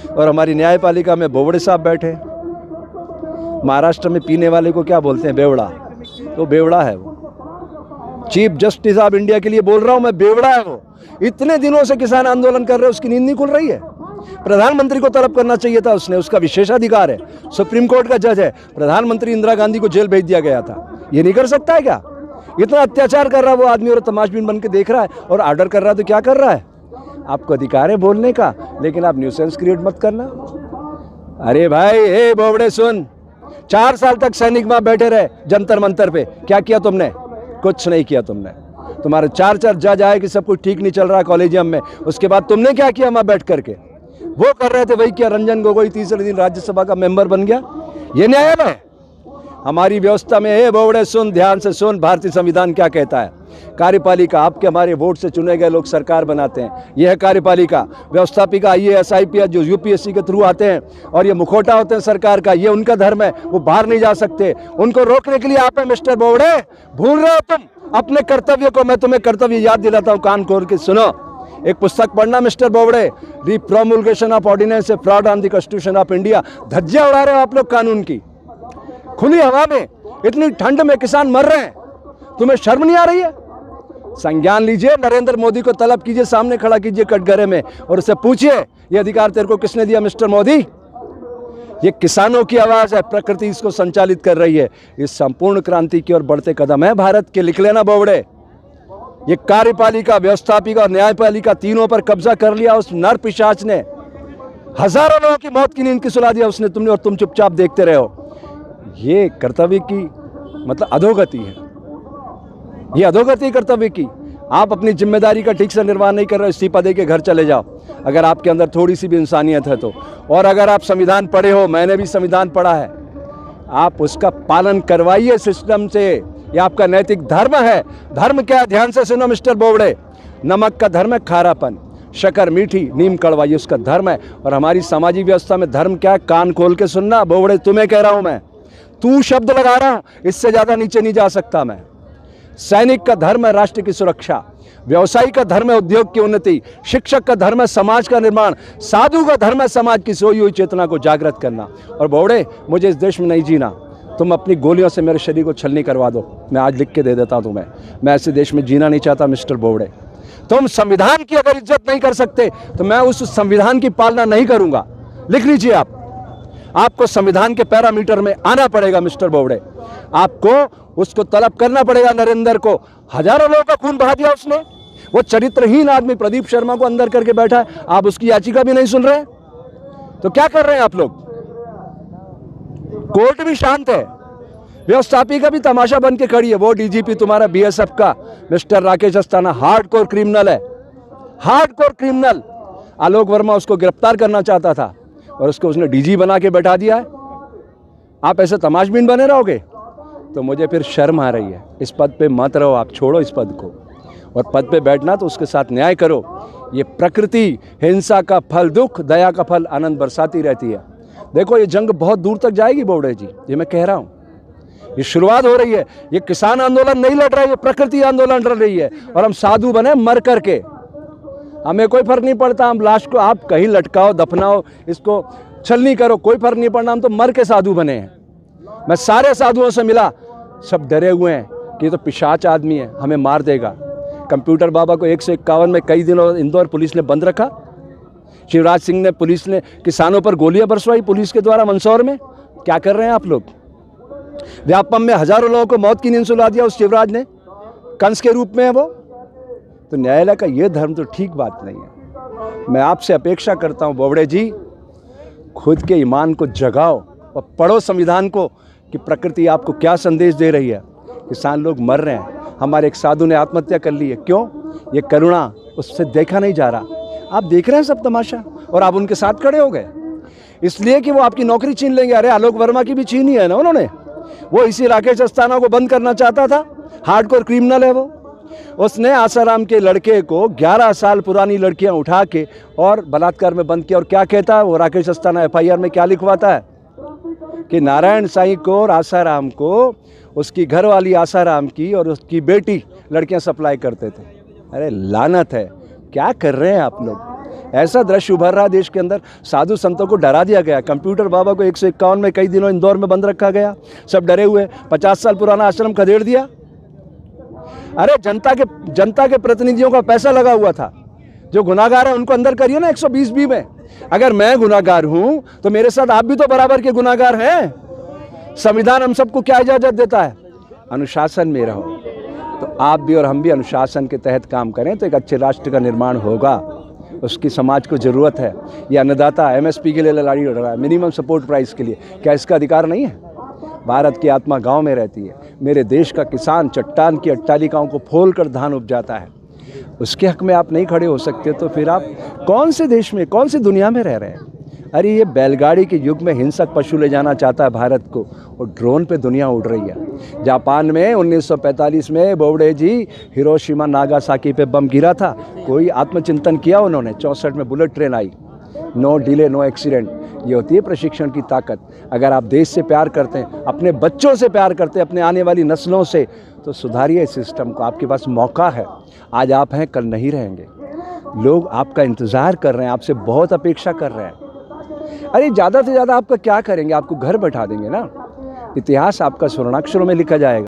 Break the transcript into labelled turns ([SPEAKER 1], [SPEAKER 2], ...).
[SPEAKER 1] और हमारी न्यायपालिका में बोबड़े साहब बैठे। महाराष्ट्र में पीने वाले को क्या बोलते हैं? बेवड़ा। तो बेवड़ा है वो। चीफ जस्टिस ऑफ इंडिया के लिए बोल रहा हूं मैं, बेवड़ा है वो। इतने दिनों से किसान आंदोलन कर रहे हैं, उसकी नींद नहीं खुल रही है। प्रधानमंत्री को तलब करना चाहिए था उसने, उसका विशेषाधिकार है, सुप्रीम कोर्ट का जज है। प्रधानमंत्री इंदिरा गांधी को जेल भेज दिया गया था, ये नहीं कर सकता है क्या? इतना अत्याचार कर रहा है वो आदमी और तमाशबीन बन के देख रहा है और ऑर्डर कर रहा है। तो क्या कर रहा है? आपको अधिकार है बोलने का, लेकिन आप न्यूसेंस क्रिएट मत करना। अरे भाई, हे बोबड़े सुन, 4 साल तक सैनिक वहां बैठे रहे जंतर मंतर पे, क्या किया तुमने? कुछ नहीं किया तुमने। तुम्हारे 4 जज आए कि सब कुछ ठीक नहीं चल रहा कॉलेजियम में, उसके बाद तुमने क्या किया? वहां बैठ करके वो कर रहे थे वही किया। रंजन गोगोई तीसरे दिन राज्यसभा का मेंबर बन गया। ये न्यायालय है हमारी व्यवस्था में। हे बोबड़े सुन, ध्यान से सुन, भारतीय संविधान क्या कहता है। कार्यपालिका आपके हमारे वोट से चुने गए लोग सरकार बनाते हैं, यह है कार्यपालिका। व्यवस्थापिका IAS IPS जो UPSC के थ्रू आते हैं और ये मुखौटा होते हैं सरकार का, ये उनका धर्म है, वो बाहर नहीं जा सकते। उनको रोकने के लिए आप हैं मिस्टर बोबड़े, भूल रहे हो तुम अपने कर्तव्य को। मैं तुम्हें कर्तव्य याद दिलाता हूँ, कान खोल के सुनो। एक पुस्तक पढ़ना mister Bobde, the promulgation of ordinance a fraud on the constitution of India. धज्जियां उड़ा रहे हो आप लोग कानून की, खुली हवा में, इतनी ठंड में किसान मर रहे हैं, तुम्हें शर्म नहीं आ रही है? संज्ञान लीजिए, नरेंद्र मोदी को तलब कीजिए, सामने खड़ा कीजिए कटघरे में और उससे पूछिए ये अधिकार तेरे को किसने दिया मिस्टर मोदी? ये किसानों की आवाज है, प्रकृति इसको संचालित कर रही है। इस संपूर्ण क्रांति की ओर बढ़ते कदम है भारत के। लिख लेना बोबड़े, ये कार्यपालिका, व्यवस्थापिका और न्यायपालिका तीनों पर कब्जा कर लिया उस नर पिशाच ने। हजारों लोगों की मौत की नींद की सुला दिया उसने, तुमने, और तुम चुपचाप देखते रहे हो। ये कर्तव्य की मतलब अधोगति है, ये अधोगति कर्तव्य की। आप अपनी जिम्मेदारी का ठीक से निर्वाह नहीं कर रहे हो, इस्तीफा दे के घर चले जाओ अगर आपके अंदर थोड़ी सी भी इंसानियत है तो। और अगर आप संविधान पढ़े हो, मैंने भी संविधान पढ़ा है, आप उसका पालन करवाइए सिस्टम से। ये आपका नैतिक धर्म है। धर्म क्या है? ध्यान से सुनो मिस्टर बोबड़े, नमक का धर्म है खारापन, शक्कर मीठी, नीम कड़वा, ये उसका धर्म है। और हमारी सामाजिक व्यवस्था में धर्म क्या है? कान खोल के सुनना बोबड़े, तुम्हें कह रहा हूं मैं, तू शब्द लगा रहा हूं, इससे ज्यादा नीचे नहीं जा सकता मैं। सैनिक का धर्म है राष्ट्र की सुरक्षा, व्यवसायी का धर्म है उद्योग की उन्नति, शिक्षक का धर्म है समाज का निर्माण, साधु का धर्म है समाज की सोई हुई चेतना को जागृत करना। और बोबड़े, मुझे इस देश में नहीं जीना, तुम अपनी गोलियों से मेरे शरीर को छलनी करवा दो, मैं आज लिख के दे देता हूं तुम्हें। मैं ऐसे देश में जीना नहीं चाहता मिस्टर बोबड़े। तुम संविधान की अगर इज्जत नहीं कर सकते तो मैं उस संविधान की पालना नहीं करूंगा। लिख लीजिए आप, आपको संविधान के पैरामीटर में आना पड़ेगा मिस्टर बोबड़े। आपको उसको तलब करना पड़ेगा नरेंद्र को। हजारों लोगों का खून बहा दिया उसने, वो चरित्रहीन आदमी प्रदीप शर्मा को अंदर करके बैठा है, आप उसकी याचिका भी नहीं सुन रहे। तो क्या कर रहे हैं आप लोग? कोर्ट भी शांत है, व्यवस्थापिका भी तमाशा बन के खड़ी है। वो DGP तुम्हारा BSF का mister Rakesh Asthana hardcore criminal है, हार्डकोर क्रिमिनल। आलोक वर्मा उसको गिरफ्तार करना चाहता था और उसको उसने DG बना के बैठा दिया है। आप ऐसे तमाशबीन बने रहोगे तो मुझे फिर शर्म आ रही है। इस पद पे मत रहो आप, छोड़ो इस पद को, और पद पे बैठना तो उसके साथ न्याय करो। ये प्रकृति हिंसा का फल दुख, दया का फल आनंद बरसाती रहती है। देखो ये जंग बहुत दूर तक जाएगी बोबड़े जी, ये मैं कह रहा हूँ। ये शुरुआत हो रही है, ये किसान आंदोलन नहीं लड़ रहा है, ये प्रकृति आंदोलन लड़ रही है। और हम साधु बने मर करके, हमें कोई फर्क नहीं पड़ता। हम लाश को आप कहीं लटकाओ, दफनाओ, इसको छलनी करो, कोई फर्क नहीं पड़ना। हम तो मर के साधु बने हैं। मैं सारे साधुओं से मिला, सब डरे हुए हैं कि ये तो पिशाच आदमी है, हमें मार देगा। कंप्यूटर बाबा को 151 में कई दिनों इंदौर पुलिस ने बंद रखा। शिवराज सिंह ने, पुलिस ने किसानों पर गोलियां बरसवाई पुलिस के द्वारा मंदसौर में। क्या कर रहे हैं आप लोग? व्यापम में हजारों लोगों को मौत की नींद सुला दिया उस शिवराज ने, कंस के रूप में है वो। तो न्यायालय का ये धर्म तो ठीक बात नहीं है। मैं आपसे अपेक्षा करता हूं बोबड़े जी, खुद के ईमान को जगाओ और पढ़ो संविधान को कि प्रकृति आपको क्या संदेश दे रही है। किसान लोग मर रहे हैं, हमारे एक साधु ने आत्महत्या कर ली है, क्यों? ये करुणा उससे देखा नहीं जा रहा। आप देख रहे हैं सब तमाशा और आप उनके साथ खड़े हो गए इसलिए कि वो आपकी नौकरी छीन लेंगे। अरे आलोक वर्मा की भी छीनी है ना उन्होंने, वो इसी राकेश अस्थाना को बंद करना चाहता था, हार्डकोर क्रिमिनल है वो। उसने आसाराम के लड़के को 11 साल पुरानी लड़कियां उठा के और बलात्कार में बंद किया। और क्या कहता है वो राकेश अस्थाना FIR में क्या लिखवाता है कि नारायण साईं को और आसाराम को उसकी घरवाली आसाराम की और उसकी बेटी लड़कियां सप्लाई करते थे। अरे लानत है, क्या कर रहे हैं आप लोग? ऐसा दृश्य उभर रहा देश के अंदर, साधु संतों को डरा दिया गया। कंप्यूटर बाबा को 151 में कई दिनों इंदौर में बंद रखा गया, सब डरे हुए। 50 साल पुराना आश्रम खदेड़ दिया। अरे जनता के प्रतिनिधियों का पैसा लगा हुआ था। जो गुनाहगार है उनको अंदर करिए ना 120B में। अगर मैं गुनाहगार हूं तो मेरे साथ आप भी तो बराबर के गुनाहगार हैं। संविधान हम सबको क्या इजाजत देता है? अनुशासन में रहो। तो आप भी और हम भी अनुशासन के तहत काम करें तो एक अच्छे राष्ट्र का निर्माण होगा। उसकी समाज को ज़रूरत है। ये अन्नदाता MSP के लिए लड़ाई लड़ रहा है, मिनिमम सपोर्ट प्राइस के लिए। क्या इसका अधिकार नहीं है? भारत की आत्मा गांव में रहती है। मेरे देश का किसान चट्टान की अट्टालिकाओं को फोल कर धान उपजाता है। उसके हक में आप नहीं खड़े हो सकते तो फिर आप कौन से देश में, कौन सी दुनिया में रह रहे हैं? अरे ये बैलगाड़ी के युग में हिंसक पशु ले जाना चाहता है भारत को, और ड्रोन पे दुनिया उड़ रही है। जापान में 1945 में बोबडे जी हिरोशिमा नागासाकी पे बम गिरा था। कोई आत्मचिंतन किया उन्होंने? 64 में बुलेट ट्रेन आई, नो डिले नो एक्सीडेंट। ये होती है प्रशिक्षण की ताकत। अगर आप देश से प्यार करते हैं, अपने बच्चों से प्यार करते हैं, अपने आने वाली नस्लों से, तो सुधारिए इस सिस्टम को। आपके पास मौका है। आज आप हैं, कल नहीं रहेंगे। लोग आपका इंतज़ार कर रहे हैं, आपसे बहुत अपेक्षा कर रहे हैं। अरे ज़्यादा से ज़्यादा आपका क्या करेंगे? आपको घर बैठा देंगे ना। इतिहास आपका स्वर्णाक्षरों में लिखा जाएगा।